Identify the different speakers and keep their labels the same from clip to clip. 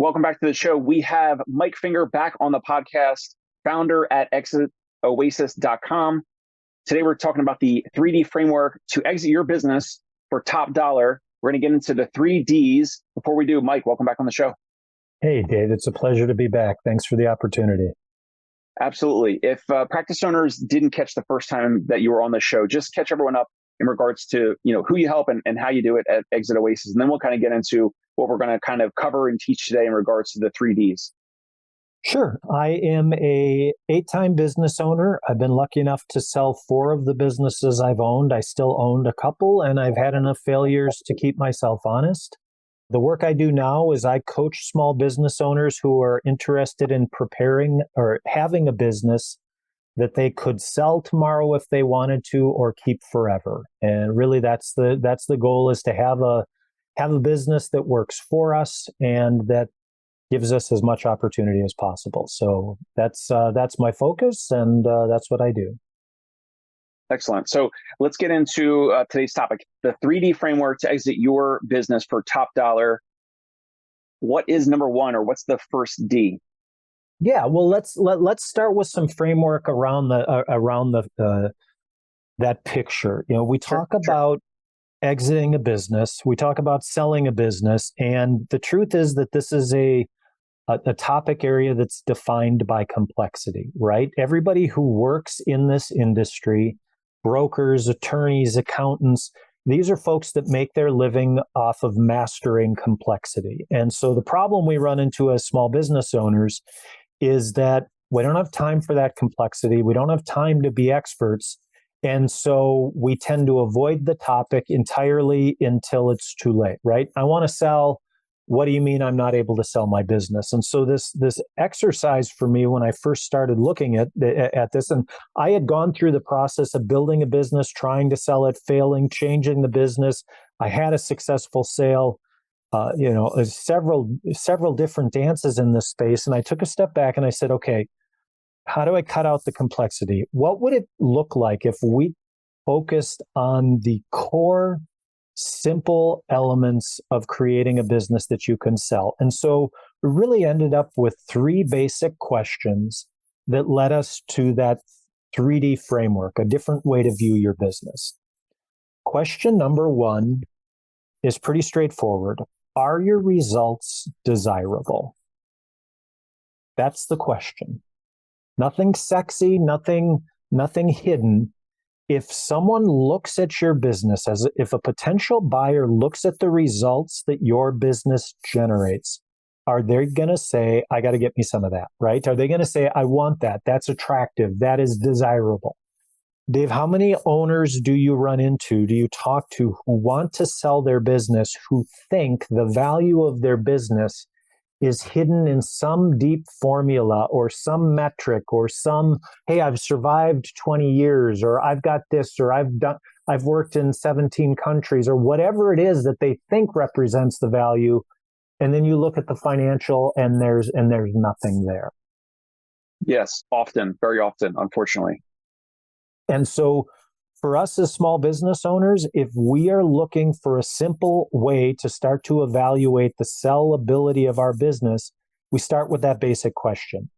Speaker 1: Welcome back to the show. We have Mike Finger back on the podcast, founder at exitoasis.com. Today, we're talking about the 3D framework to exit your business for top dollar. We're going to get into the 3Ds. Before we do, Mike, welcome back on the show.
Speaker 2: Hey, Dave, it's a pleasure to be back. Thanks for the opportunity.
Speaker 1: Absolutely. If practice owners didn't catch the first time that you were on the show, just catch everyone up in regards to who you help and how you do it at Exit Oasis. And then we'll kind of get into what we're going to kind of cover and teach today in regards to the 3Ds.
Speaker 2: Sure. I am a 8-time business owner. I've been lucky enough to sell 4 of the businesses I've owned. I still owned a couple, and I've had enough failures to keep myself honest. The work I do now is I coach small business owners who are interested in preparing or having a business that they could sell tomorrow if they wanted to, or keep forever. And really, that's the goal, is to have a business that works for us and that gives us as much opportunity as possible. So that's my focus, and that's what I do.
Speaker 1: Excellent. So let's get into today's topic, the 3D framework to exit your business for top dollar. What is number one, or what's the first D?
Speaker 2: Yeah, well, let's start with some framework around that picture. We talk about exiting a business, we talk about selling a business, and the truth is that this is a topic area that's defined by complexity, right? Everybody who works in this industry, brokers, attorneys, accountants, these are folks that make their living off of mastering complexity. And so the problem we run into as small business owners is that we don't have time for that complexity. We don't have time to be experts. And so we tend to avoid the topic entirely until it's too late, right? I want to sell. What do you mean I'm not able to sell my business? And so this exercise for me, when I first started looking at this, and I had gone through the process of building a business, trying to sell it, failing, changing the business. I had a successful sale, several different dances in this space. And I took a step back and I said, okay, how do I cut out the complexity? What would it look like if we focused on the core simple elements of creating a business that you can sell? And so we really ended up with 3 basic questions that led us to that 3D framework, a different way to view your business. Question number 1 is pretty straightforward. Are your results desirable? That's the question. Nothing sexy, nothing hidden. If someone looks at your business, if a potential buyer looks at the results that your business generates, are they going to say, I got to get me some of that, right? Are they going to say, I want that? That's attractive. That is desirable. Dave, how many owners do you run into, do you talk to, who want to sell their business, who think the value of their business is hidden in some deep formula or some metric or some, hey, I've survived 20 years, or I've got this, or I've worked in 17 countries, or whatever it is that they think represents the value. And then you look at the financial and there's nothing there.
Speaker 1: Yes, often, very often, unfortunately.
Speaker 2: And so for us as small business owners, if we are looking for a simple way to start to evaluate the sellability of our business, we start with that basic question.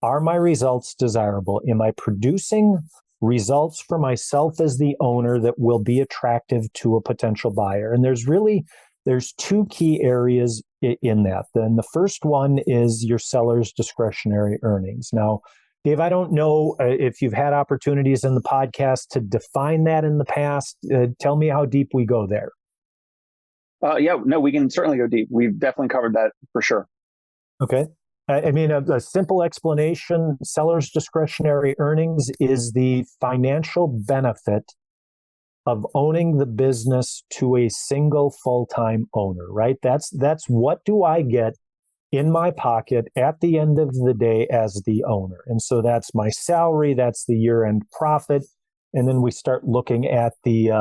Speaker 2: Are my results desirable? Am I producing results for myself as the owner that will be attractive to a potential buyer? And there's 2 key areas in that. Then the first one is your seller's discretionary earnings. Now, Dave, I don't know if you've had opportunities in the podcast to define that in the past. Tell me how deep we go there.
Speaker 1: Yeah, no, we can certainly go deep. We've definitely covered that for sure.
Speaker 2: Okay. I mean, a simple explanation, seller's discretionary earnings is the financial benefit of owning the business to a single full-time owner, right? That's what do I get in my pocket at the end of the day as the owner. And so that's my salary, that's the year-end profit. And then we start looking at the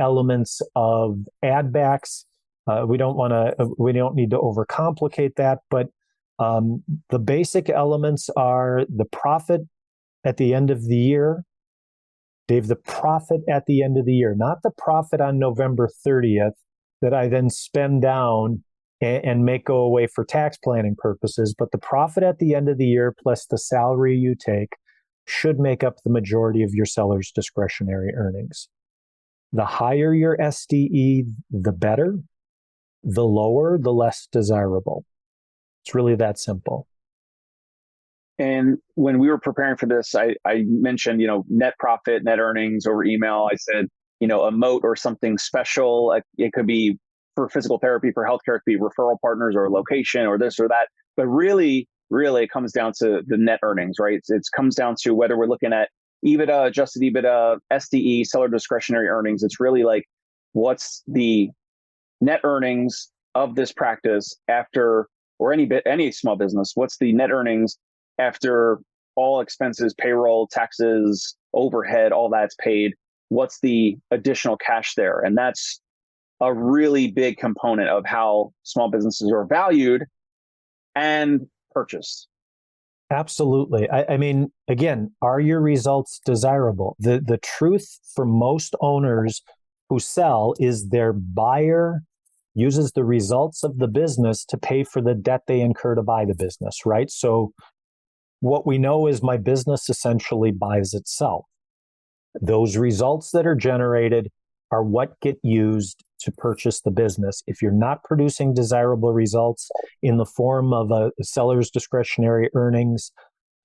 Speaker 2: elements of add backs. We don't need to overcomplicate that, but the basic elements are the profit at the end of the year. Dave, the profit at the end of the year, not the profit on November 30th, that I then spend down and make go away for tax planning purposes. But the profit at the end of the year plus the salary you take should make up the majority of your seller's discretionary earnings. The higher your SDE, the better. The lower, the less desirable. It's really that simple.
Speaker 1: And when we were preparing for this, I mentioned, net profit, net earnings over email. I said, a moat or something special. It could be for physical therapy, for healthcare, it could be referral partners or location or this or that. But really, it comes down to the net earnings, right? It comes down to whether we're looking at EBITDA, adjusted EBITDA, SDE, seller discretionary earnings. It's really like, what's the net earnings of this practice after, or any small business, what's the net earnings after all expenses, payroll, taxes, overhead, all that's paid? What's the additional cash there? And that's a really big component of how small businesses are valued and purchased.
Speaker 2: Absolutely. I mean, again, are your results desirable? The truth for most owners who sell is their buyer uses the results of the business to pay for the debt they incur to buy the business, right? So what we know is my business essentially buys itself. Those results that are generated are what get used to purchase the business. If you're not producing desirable results in the form of a seller's discretionary earnings,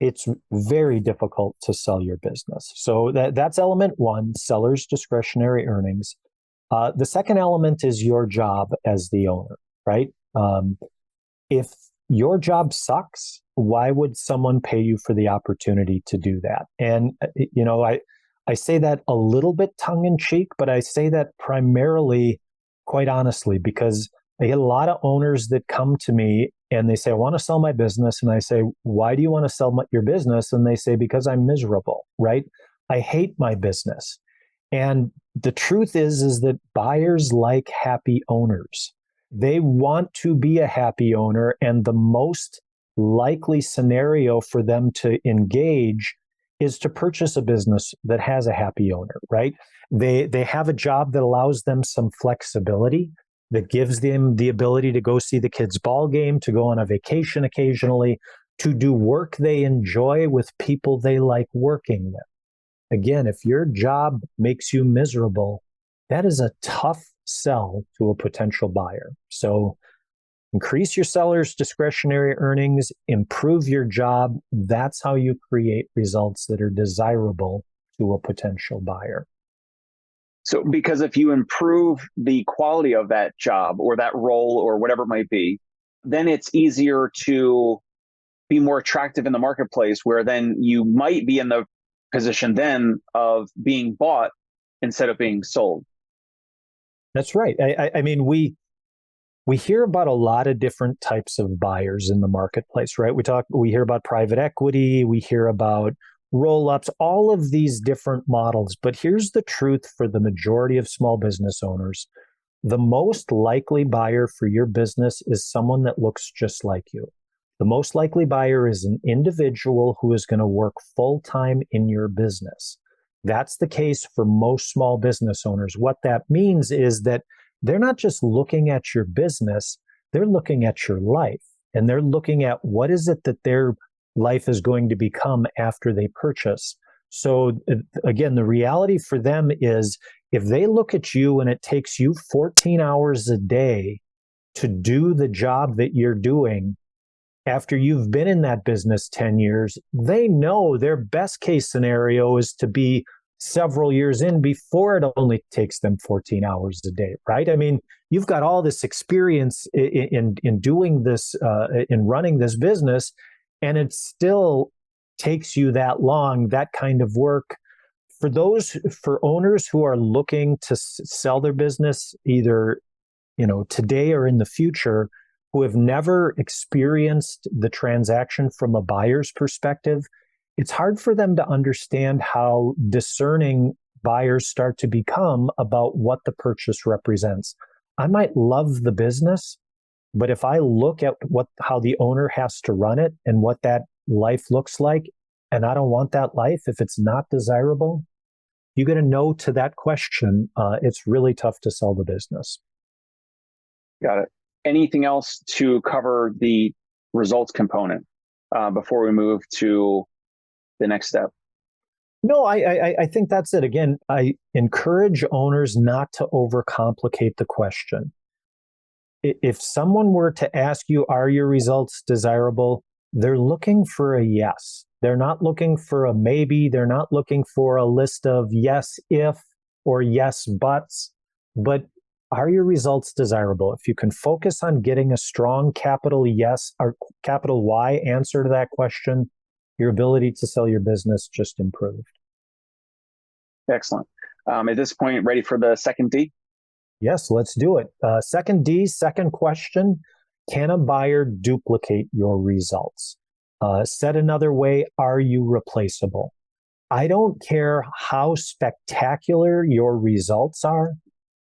Speaker 2: it's very difficult to sell your business. So that's element one, seller's discretionary earnings. The second element is your job as the owner, right? If your job sucks, why would someone pay you for the opportunity to do that? And, I say that a little bit tongue in cheek, but I say that primarily, quite honestly, because I get a lot of owners that come to me and they say, I want to sell my business. And I say, why do you want to sell your business? And they say, because I'm miserable, right? I hate my business. And the truth is that buyers like happy owners. They want to be a happy owner. And the most likely scenario for them to engage is to purchase a business that has a happy owner, right? They have a job that allows them some flexibility, that gives them the ability to go see the kids' ball game, to go on a vacation occasionally, to do work they enjoy with people they like working with. Again, if your job makes you miserable, that is a tough sell to a potential buyer. So increase your seller's discretionary earnings, improve your job. That's how you create results that are desirable to a potential buyer.
Speaker 1: So, because if you improve the quality of that job or that role or whatever it might be, then it's easier to be more attractive in the marketplace, where then you might be in the position then of being bought instead of being sold.
Speaker 2: That's right. I mean, we hear about a lot of different types of buyers in the marketplace, right? We hear about private equity, we hear about roll-ups, all of these different models. But here's the truth for the majority of small business owners. The most likely buyer for your business is someone that looks just like you. The most likely buyer is an individual who is going to work full-time in your business. That's the case for most small business owners. What that means is that they're not just looking at your business, they're looking at your life, and they're looking at what is it that their life is going to become after they purchase. So again, the reality for them is if they look at you and it takes you 14 hours a day to do the job that you're doing after you've been in that business 10 years, they know their best case scenario is to be several years in before it only takes them 14 hours a day, right? I mean, you've got all this experience in doing this, in running this business, and it still takes you that long, that kind of work. For owners who are looking to sell their business either, today or in the future, who have never experienced the transaction from a buyer's perspective, it's hard for them to understand how discerning buyers start to become about what the purchase represents. I might love the business, but if I look at how the owner has to run it and what that life looks like, and I don't want that life, if it's not desirable, you get a no to that question. It's really tough to sell the business.
Speaker 1: Got it. Anything else to cover the results component before we move to the next step?
Speaker 2: No, I think that's it. Again, I encourage owners not to overcomplicate the question. If someone were to ask you, are your results desirable? They're looking for a yes. They're not looking for a maybe. They're not looking for a list of yes, if, or yes, buts. But are your results desirable? If you can focus on getting a strong capital yes or capital Y answer to that question, your ability to sell your business just improved.
Speaker 1: Excellent. At this point, ready for the second D?
Speaker 2: Yes, let's do it. Second D, second question. Can a buyer duplicate your results? Said another way, are you replaceable? I don't care how spectacular your results are.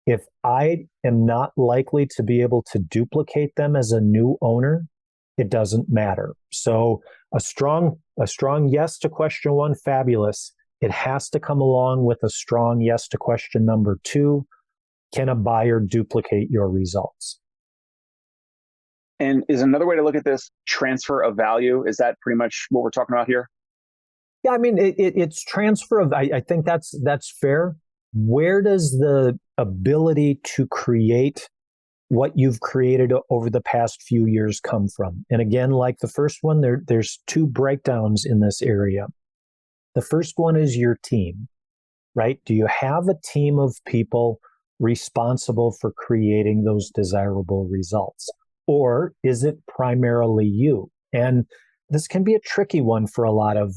Speaker 2: If I am not likely to be able to duplicate them as a new owner, it doesn't matter. So a strong yes to question one, fabulous. It has to come along with a strong yes to question number two. Can a buyer duplicate your results?
Speaker 1: And is another way to look at this transfer of value? Is that pretty much what we're talking about here?
Speaker 2: Yeah, I mean, it's transfer of, I think that's fair. Where does the ability to create what you've created over the past few years come from? And again, like the first one, there's two breakdowns in this area. The first one is your team, right? Do you have a team of people responsible for creating those desirable results? Or is it primarily you? And this can be a tricky one for a lot of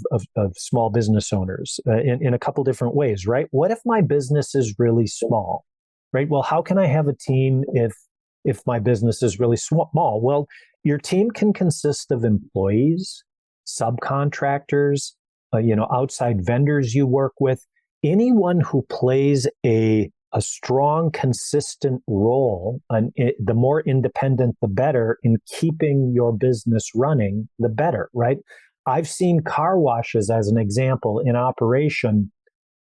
Speaker 2: small business owners in a couple different ways, right? What if my business is really small, right? Well, how can I have a team if my business is really small? Well, your team can consist of employees, subcontractors, outside vendors you work with, anyone who plays a strong, consistent role, and the more independent, the better, in keeping your business running, the better, right? I've seen car washes as an example in operation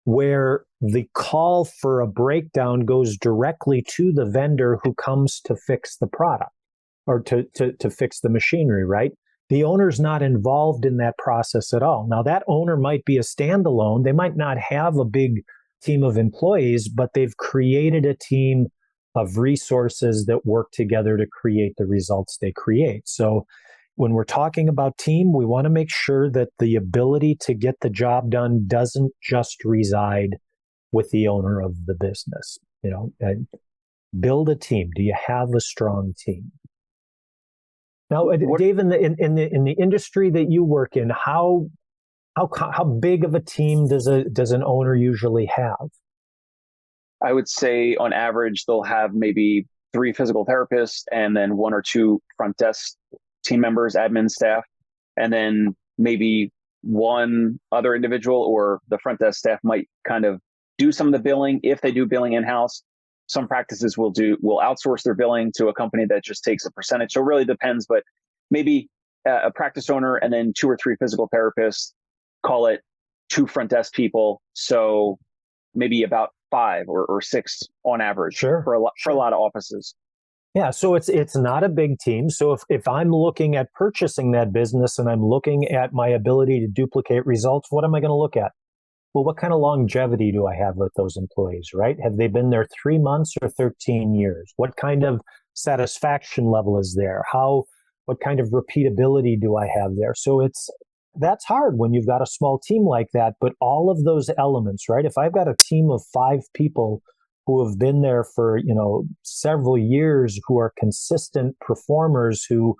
Speaker 2: where the call for a breakdown goes directly to the vendor who comes to fix the product or to fix the machinery, right? The owner's not involved in that process at all. Now, that owner might be a standalone. They might not have a big team of employees, but they've created a team of resources that work together to create the results they create. So when we're talking about team, we want to make sure that the ability to get the job done doesn't just reside with the owner of the business. Build a team. Do you have a strong team? Now, Dave, in the industry that you work in, how big of a team does an owner usually have?
Speaker 1: I would say on average, they'll have maybe 3 physical therapists and then 1 or 2 front desk team members, admin staff, and then maybe 1 other individual, or the front desk staff might kind of do some of the billing if they do billing in-house. Some practices will outsource their billing to a company that just takes a percentage. So it really depends, but maybe a practice owner and then 2 or 3 physical therapists, call it 2 front desk people. So maybe about 5 or 6 on average.
Speaker 2: Sure.
Speaker 1: For a lot of offices.
Speaker 2: Yeah, so it's not a big team. So if I'm looking at purchasing that business and I'm looking at my ability to duplicate results, what am I going to look at? Well, what kind of longevity do I have with those employees, right? Have they been there 3 months or 13 years? What kind of satisfaction level is there? What kind of repeatability do I have there? So that's hard when you've got a small team like that, but all of those elements, right? If I've got a team of 5 people who have been there for, several years, who are consistent performers, who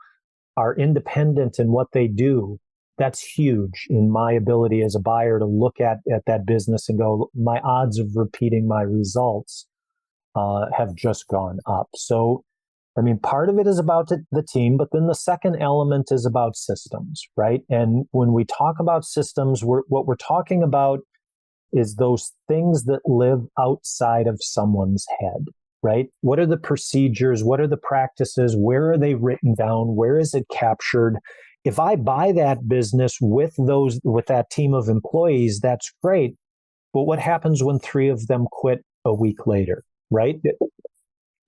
Speaker 2: are independent in what they do, that's huge in my ability as a buyer to look at that business and go, my odds of repeating my results have just gone up. So, I mean, part of it is about the team, but then the second element is about systems, right? And when we talk about systems, what we're talking about is those things that live outside of someone's head, right? What are the procedures? What are the practices? Where are they written down? Where is it captured? If I buy that business with that team of employees, that's great. But what happens when 3 of them quit a week later, right?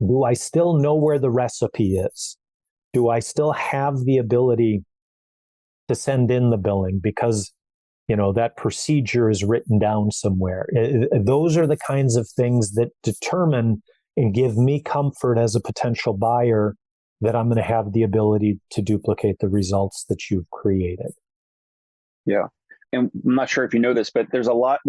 Speaker 2: do I still know where the recipe is? Do I still have the ability to send in the billing because, that procedure is written down somewhere? Those are the kinds of things that determine and give me comfort as a potential buyer that I'm going to have the ability to duplicate the results that you've created.
Speaker 1: Yeah. And I'm not sure if you know this, but there's a lot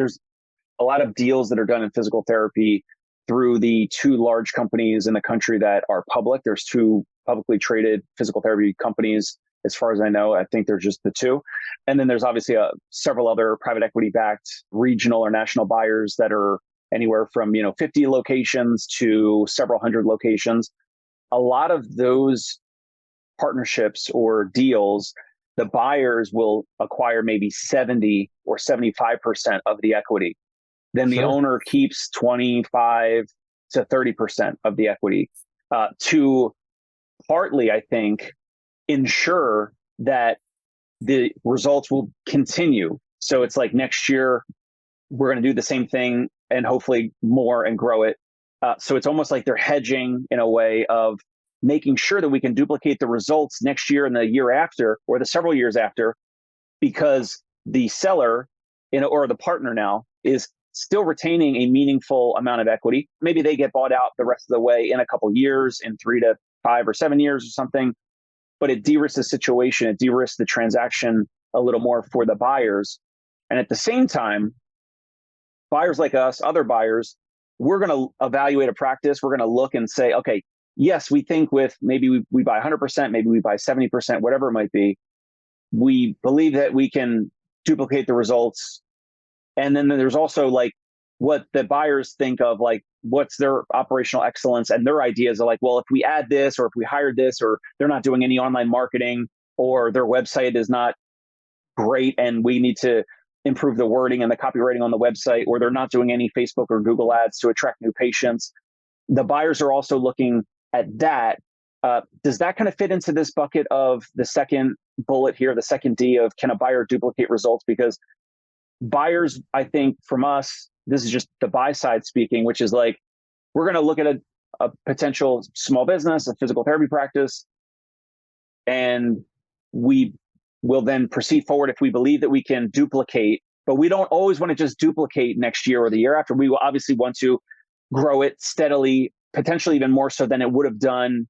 Speaker 1: of deals that are done in physical therapy through the two large companies in the country that are public. There's two publicly traded physical therapy companies. As far as I know, I think there's just the two. And then there's obviously several other private equity backed regional or national buyers that are anywhere from, 50 locations to several hundred locations. A lot of those partnerships or deals, the buyers will acquire maybe 70 or 75% of the equity. Then the owner keeps 25 to 30% of the equity to partly, I think, ensure that the results will continue. So it's like next year, we're going to do the same thing and hopefully more and grow it. So it's almost like they're hedging in a way of making sure that we can duplicate the results next year and the year after, or the several years after, because the seller or the partner now is still retaining a meaningful amount of equity. Maybe they get bought out the rest of the way in a couple of years, in 3 to 5 or 7 years or something. But it de-risks the situation, it de-risks the transaction a little more for the buyers. And at the same time, buyers like us, other buyers, we're going to evaluate a practice. We're going to look and say, okay, yes, we think with maybe we buy 100%, maybe we buy 70%, whatever it might be. We believe that we can duplicate the results. And then there's also like what the buyers think of, like what's their operational excellence, and their ideas are like, well, if we add this, or if we hired this, or they're not doing any online marketing, or their website is not great and we need to improve the wording and the copywriting on the website, or they're not doing any Facebook or Google ads to attract new patients. The buyers are also looking at that. Does that kind of fit into this bucket of the second bullet here, the second D of can a buyer duplicate results? Because buyers, I think from us, this is just the buy side speaking, which is like, we're going to look at a potential small business, a physical therapy practice, and we will then proceed forward if we believe that we can duplicate. But we don't always want to just duplicate next year or the year after. We will obviously want to grow it steadily, potentially even more so than it would have done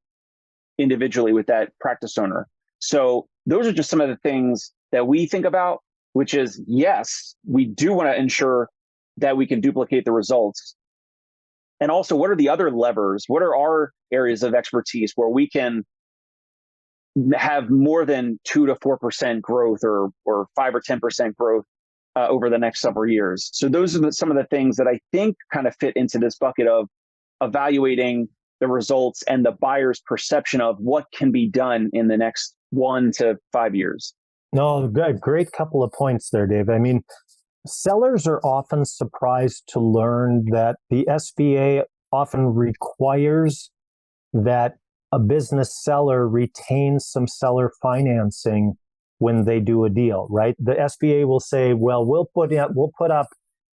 Speaker 1: individually with that practice owner. So those are just some of the things that we think about, which is, yes, we do want to ensure that we can duplicate the results. And also, what are the other levers? What are our areas of expertise where we can have more than 2 to 4% growth or 5 or 10% growth over the next several years? So those are some of the things that I think kind of fit into this bucket of evaluating the results and the buyer's perception of what can be done in the next 1 to 5 years.
Speaker 2: No, great couple of points there, Dave. I mean, sellers are often surprised to learn that the SBA often requires that a business seller retains some seller financing when they do a deal, right? The SBA will say, well, we'll put up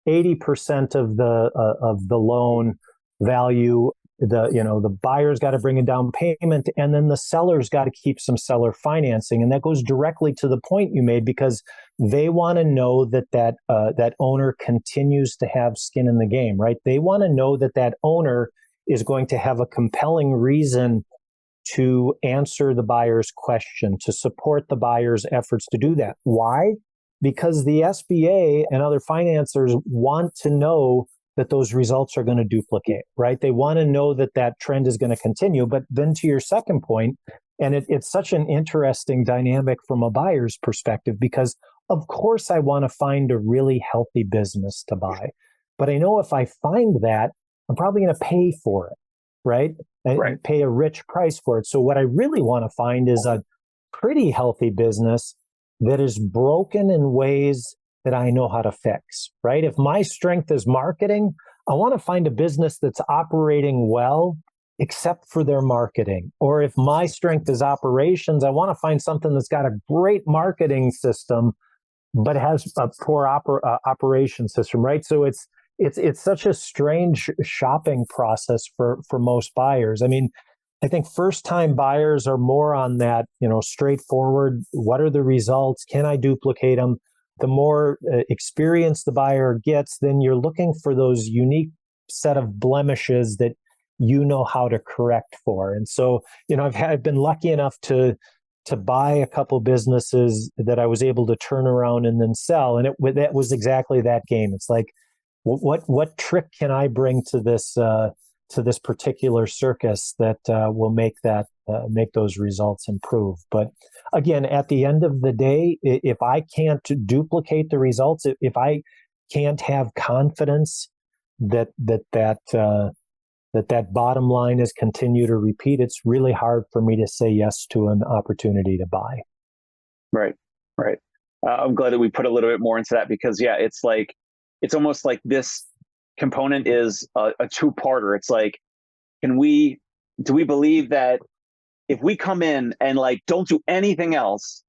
Speaker 2: 80% of the loan value. The buyer's got to bring a down payment, and then the seller's got to keep some seller financing. And that goes directly to the point you made, because they want to know that owner continues to have skin in the game, right? They want to know that owner is going to have a compelling reason to answer the buyer's question, to support the buyer's efforts to do that. Why? Because the SBA and other financiers want to know that those results are going to duplicate, right? They want to know that trend is going to continue. But then to your second point, and it's such an interesting dynamic from a buyer's perspective, because of course I want to find a really healthy business to buy. But I know if I find that, I'm probably going to pay for it, right? And pay a rich price for it. So what I really want to find is a pretty healthy business that is broken in ways that I know how to fix, right? If my strength is marketing, I want to find a business that's operating well, except for their marketing. Or if my strength is operations, I want to find something that's got a great marketing system, but has a poor operation system, right? So it's such a strange shopping process for most buyers. I mean, I think first time buyers are more on that, straightforward. What are the results? Can I duplicate them? The more experience the buyer gets, then you're looking for those unique set of blemishes that you know how to correct for. And so, I've been lucky enough to buy a couple businesses that I was able to turn around and then sell, and that was exactly that game. It's like, what trick can I bring to this particular circus that will make those results improve? But again, at the end of the day, if I can't duplicate the results, if I can't have confidence that bottom line is continue to repeat, it's really hard for me to say yes to an opportunity to buy.
Speaker 1: Right. Right. I'm glad that we put a little bit more into that because yeah, it's almost like this component is a two-parter. It's like, do we believe that if we come in and like don't do anything else,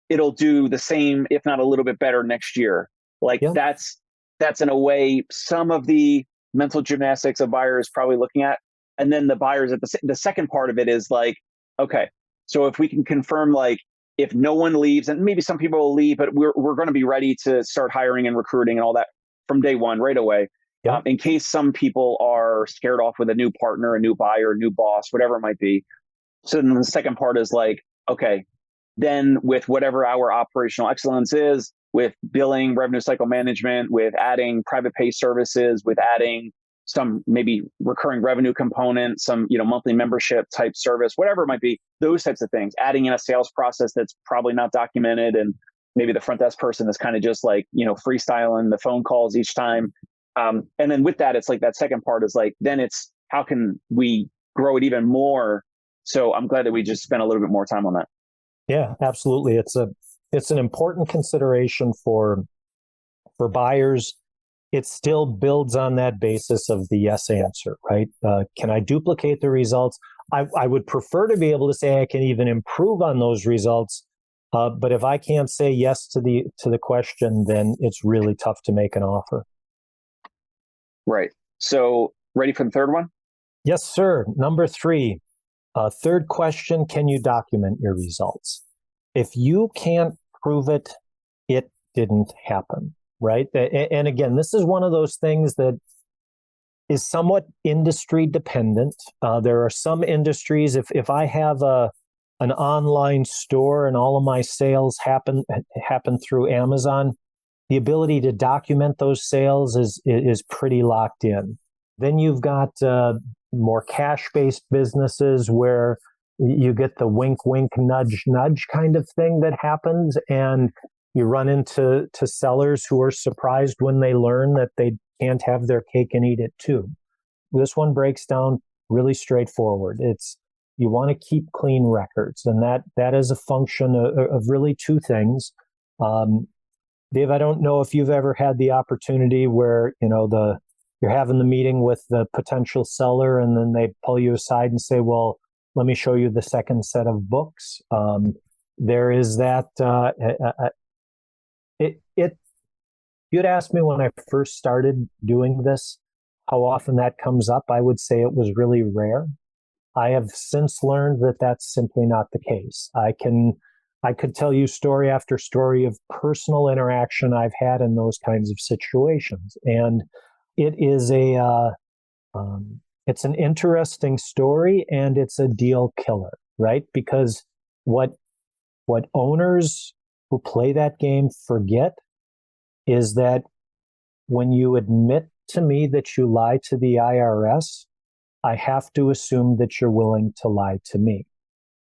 Speaker 1: it'll do the same, if not a little bit better next year? Like
Speaker 2: Yeah.
Speaker 1: that's in a way some of the mental gymnastics a buyer is probably looking at. And then the buyers at the second part of it is like, okay, so if we can confirm, like, if no one leaves, and maybe some people will leave, but we're going to be ready to start hiring and recruiting and all that from day one, right away.
Speaker 2: Yeah.
Speaker 1: In case some people are scared off with a new partner, a new buyer, a new boss, whatever it might be. So then the second part is like, okay, then with whatever our operational excellence is, with billing, revenue cycle management, with adding private pay services, with adding some maybe recurring revenue component, some monthly membership type service, whatever it might be, those types of things, adding in a sales process that's probably not documented, and maybe the front desk person is kind of just like freestyling the phone calls each time. And then with that, it's like that second part is like, then it's how can we grow it even more? So I'm glad that we just spent a little bit more time on that.
Speaker 2: Yeah, absolutely. It's an important consideration for buyers. It still builds on that basis of the yes answer, right? Can I duplicate the results? I would prefer to be able to say I can even improve on those results. But if I can't say yes to the question, then it's really tough to make an offer.
Speaker 1: Right. So ready for the third one?
Speaker 2: Yes, sir. Number 3. Third question, can you document your results? If you can't prove it, it didn't happen, right? And again, this is one of those things that is somewhat industry dependent. There are some industries, if I have an online store and all of my sales happen through Amazon, the ability to document those sales is pretty locked in. Then you've got more cash-based businesses where you get the wink, wink, nudge, nudge kind of thing that happens, and you run into sellers who are surprised when they learn that they can't have their cake and eat it too. This one breaks down really straightforward. It's you want to keep clean records, and that is a function of really two things. Dave, I don't know if you've ever had the opportunity where you're having the meeting with the potential seller, and then they pull you aside and say, "Well, let me show you the second set of books." There is that. You'd asked me when I first started doing this, how often that comes up. I would say it was really rare. I have since learned that that's simply not the case. I could tell you story after story of personal interaction I've had in those kinds of situations, and it is it's an interesting story, and it's a deal killer, right? Because what owners who play that game forget is that when you admit to me that you lie to the IRS, I have to assume that you're willing to lie to me.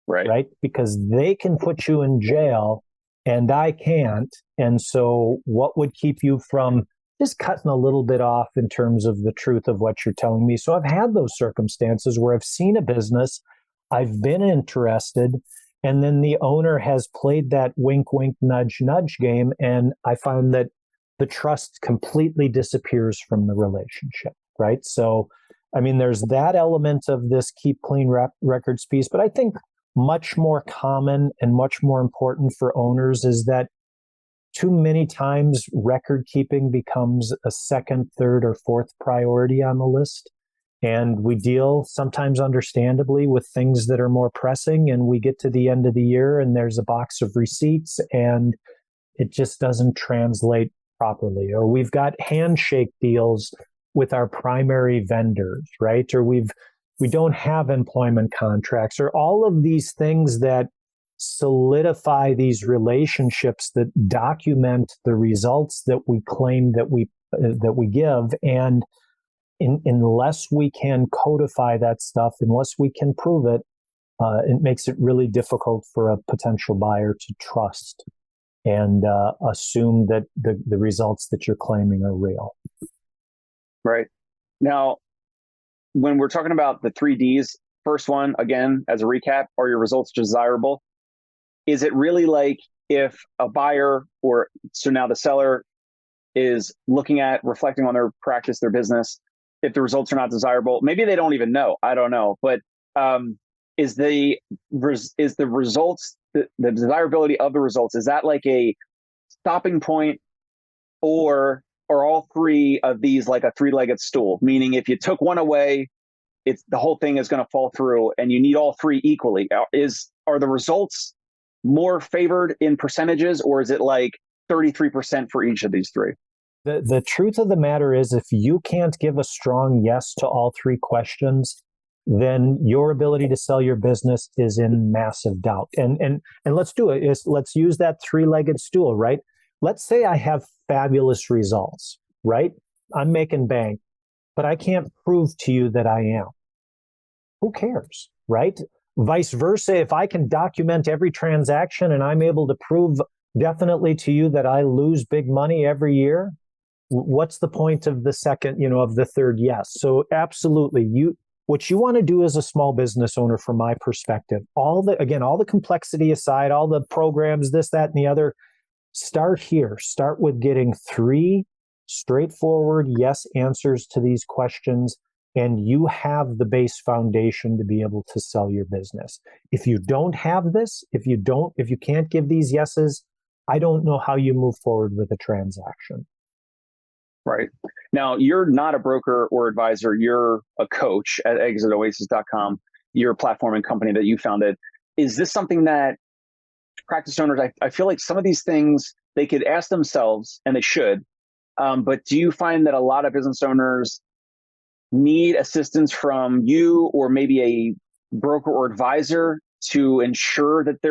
Speaker 2: Right? Because they can put you in jail and I can't. And so what would keep you from just cutting a little bit off in terms of the truth of what you're telling me? So I've had those circumstances where I've seen a business, I've been interested, and then the owner has played that wink, wink, nudge, nudge game. And I find that the trust completely disappears from the relationship, right? So, I mean, there's that element of this keep clean records piece, but I think much more common and much more important for owners is that too many times record keeping becomes a second, third, or fourth priority on the list. And we deal sometimes understandably with things that are more pressing. And we get to the end of the year and there's a box of receipts and it just doesn't translate properly. Or we've got handshake deals with our primary vendors, right? Or we don't have employment contracts, or all of these things that solidify these relationships that document the results that we claim that we give. And unless we can codify that stuff, unless we can prove it, it makes it really difficult for a potential buyer to trust and assume that the results that you're claiming are real.
Speaker 1: Right. Now, when we're talking about the 3Ds, first one, again, as a recap, are your results desirable? Is it really like if a buyer, or so now the seller, is looking at, reflecting on their practice, their business, if the results are not desirable, maybe they don't even know, I don't know, but is the results, the desirability of the results, is that like a stopping point, or are all three of these like a three-legged stool? Meaning if you took one away, it's the whole thing is going to fall through, and you need all three equally. Are the results more favored in percentages, or is it like 33% for each of these three?
Speaker 2: The truth of the matter is, if you can't give a strong yes to all three questions, then your ability to sell your business is in massive doubt. And let's do it. Let's use that three-legged stool, right? Let's say I have fabulous results, right? I'm making bank, but I can't prove to you that I am. Who cares, right? Vice versa, if I can document every transaction and I'm able to prove definitely to you that I lose big money every year, what's the point of the second, of the third yes? So absolutely, what you want to do as a small business owner, from my perspective, all the complexity aside, all the programs, this, that, and the other, start here. Start with getting three straightforward yes answers to these questions, and you have the base foundation to be able to sell your business. If you don't have this, if you can't give these yeses, I don't know how you move forward with a transaction.
Speaker 1: Right. Now, you're not a broker or advisor. You're a coach at exitoasis.com. You're a platform and company that you founded. Is this something that practice owners, I feel like some of these things they could ask themselves, and they should, but do you find that a lot of business owners need assistance from you, or maybe a broker or advisor, to ensure that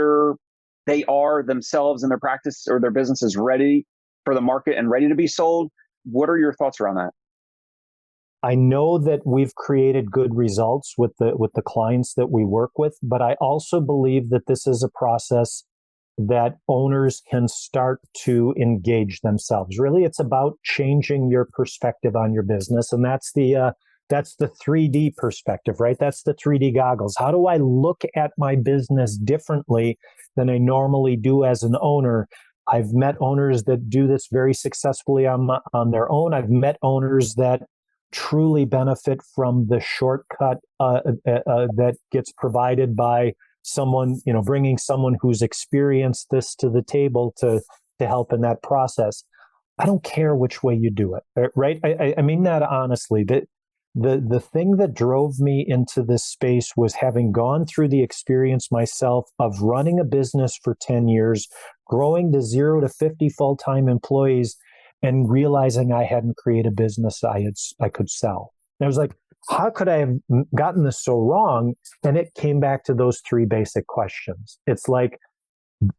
Speaker 1: they are themselves and their practice or their business is ready for the market and ready to be sold? What are your thoughts around that?
Speaker 2: I know that we've created good results with the clients that we work with, but I also believe that this is a process that owners can start to engage themselves. Really, it's about changing your perspective on your business, and that's the 3D perspective, right? That's the 3D goggles. How do I look at my business differently than I normally do as an owner? I've met owners that do this very successfully on their own. I've met owners that truly benefit from the shortcut that gets provided by someone, bringing someone who's experienced this to the table to help in that process. I don't care which way you do it, right? I mean that honestly. The thing that drove me into this space was having gone through the experience myself of running a business for 10 years, growing to 0 to 50 full-time employees, and realizing I hadn't created a business I could sell. And I was like, how could I have gotten this so wrong? And it came back to those three basic questions. It's like,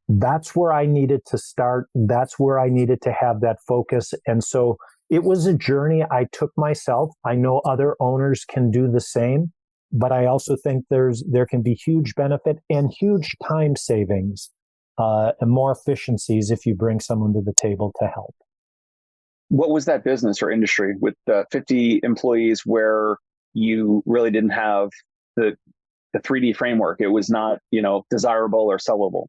Speaker 2: that's where I needed to start. That's where I needed to have that focus. And so it was a journey I took myself. I know other owners can do the same, but I also think there can be huge benefit and huge time savings and more efficiencies if you bring someone to the table to help.
Speaker 1: What was that business or industry with 50 employees where you really didn't have the 3D framework? It was not, desirable or sellable.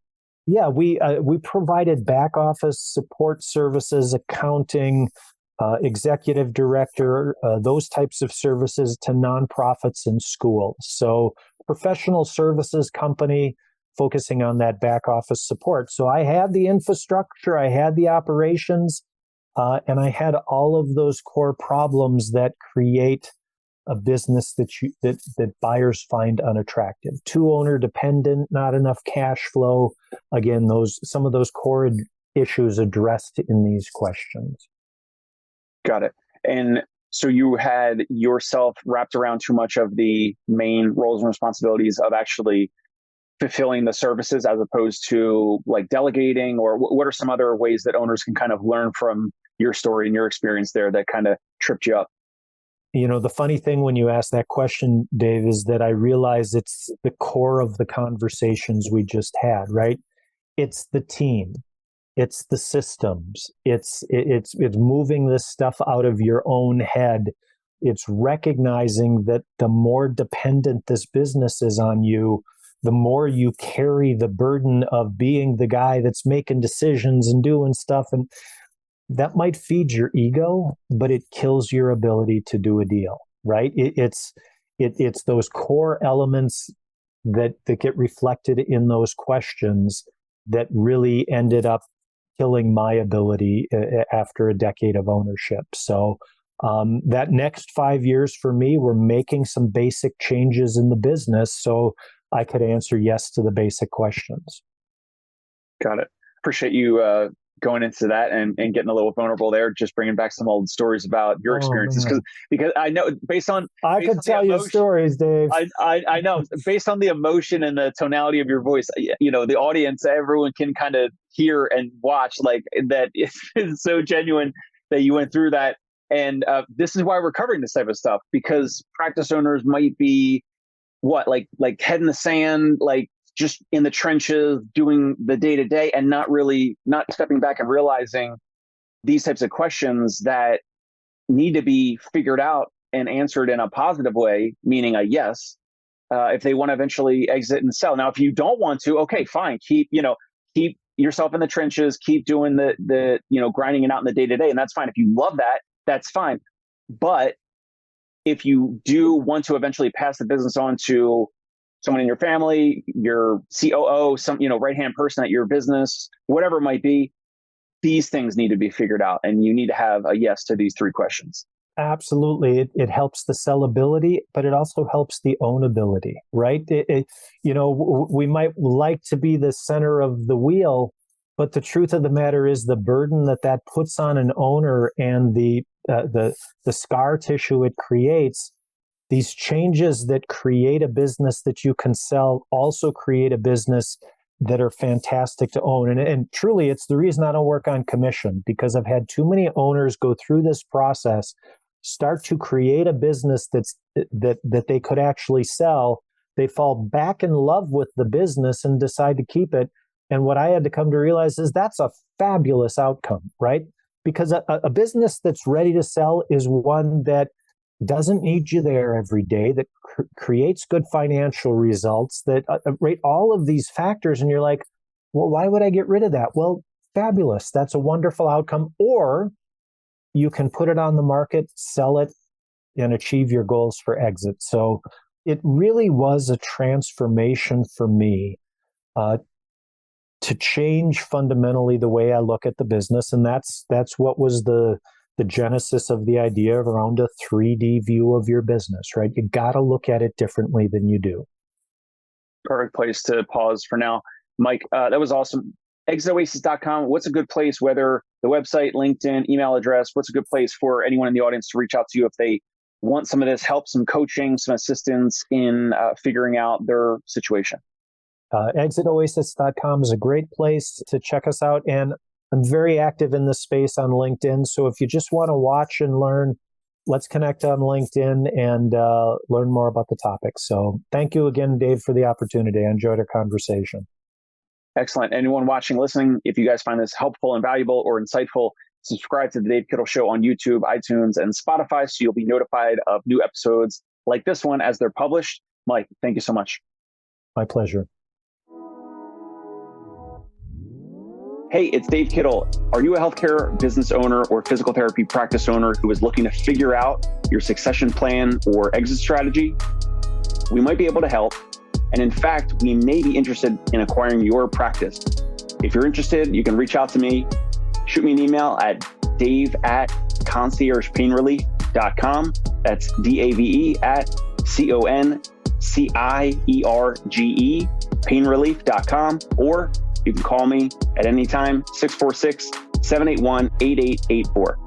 Speaker 2: Yeah, we provided back office support services, accounting, executive director, those types of services to nonprofits and schools. So professional services company focusing on that back office support. So I had the infrastructure, I had the operations, and I had all of those core problems that create a business that buyers find unattractive. Too owner dependent, not enough cash flow. Again, some of those core issues addressed in these questions.
Speaker 1: Got it. And so you had yourself wrapped around too much of the main roles and responsibilities of actually fulfilling the services as opposed to like delegating, or what are some other ways that owners can kind of learn from your story and your experience there that kind of tripped you up?
Speaker 2: The funny thing when you ask that question, Dave, is that I realize it's the core of the conversations we just had, right? It's the team. It's the systems. It's moving this stuff out of your own head. It's recognizing that the more dependent this business is on you, the more you carry the burden of being the guy that's making decisions and doing stuff. And that might feed your ego, but it kills your ability to do a deal, right? It's those core elements that get reflected in those questions that really ended up killing my ability after a decade of ownership. So that next 5 years for me, we're making some basic changes in the business so I could answer yes to the basic questions.
Speaker 1: Got it. Appreciate you going into that and getting a little vulnerable there, just bringing back some old stories about your experiences. Because I know
Speaker 2: I could tell you stories, Dave.
Speaker 1: I know based on the emotion and the tonality of your voice, the audience, everyone can kind of hear and watch like that. It's so genuine that you went through that. And this is why we're covering this type of stuff, because practice owners might be like head in the sand, like just in the trenches doing the day-to-day and not stepping back and realizing these types of questions that need to be figured out and answered in a positive way, meaning a yes, if they want to eventually exit and sell. Now, if you don't want to, okay, fine. Keep yourself in the trenches, keep doing the grinding it out in the day-to-day. And that's fine. If you love that, that's fine. But if you do want to eventually pass the business on to someone in your family, your COO, some, right-hand person at your business, whatever it might be, these things need to be figured out. And you need to have a yes to these 3 questions.
Speaker 2: Absolutely. It helps the sellability, but it also helps the ownability, right? We might like to be the center of the wheel, but the truth of the matter is the burden that puts on an owner and the scar tissue it creates. These changes that create a business that you can sell also create a business that are fantastic to own. And truly, it's the reason I don't work on commission, because I've had too many owners go through this process, start to create a business that they could actually sell. They fall back in love with the business and decide to keep it. And what I had to come to realize is that's a fabulous outcome, right? Because a business that's ready to sell is one that doesn't need you there every day, that creates good financial results, that rate all of these factors. And you're like, well, why would I get rid of that? Well, fabulous. That's a wonderful outcome. Or you can put it on the market, sell it, and achieve your goals for exit. So it really was a transformation for me to change fundamentally the way I look at the business. And that's what was the genesis of the idea around a 3D view of your business, right? You got to look at it differently than you do.
Speaker 1: Perfect place to pause for now. Mike, that was awesome. ExitOasis.com. What's a good place, whether the website, LinkedIn, email address, what's a good place for anyone in the audience to reach out to you if they want some of this help, some coaching, some assistance in figuring out their situation?
Speaker 2: ExitOasis.com is a great place to check us out. And I'm very active in this space on LinkedIn. So if you just want to watch and learn, let's connect on LinkedIn and learn more about the topic. So thank you again, Dave, for the opportunity. I enjoyed our conversation.
Speaker 1: Excellent. Anyone watching, listening, if you guys find this helpful and valuable or insightful, subscribe to the Dave Kittle Show on YouTube, iTunes, and Spotify so you'll be notified of new episodes like this one as they're published. Mike, thank you so much.
Speaker 2: My pleasure.
Speaker 1: Hey, it's Dave Kittle. Are you a healthcare business owner or physical therapy practice owner who is looking to figure out your succession plan or exit strategy? We might be able to help. And in fact, we may be interested in acquiring your practice. If you're interested, you can reach out to me. Shoot me an email at dave@conciergepainrelief.com. That's DAVE at CONCIERGE painrelief.com. Or you can call me at any time, 646-781-8884.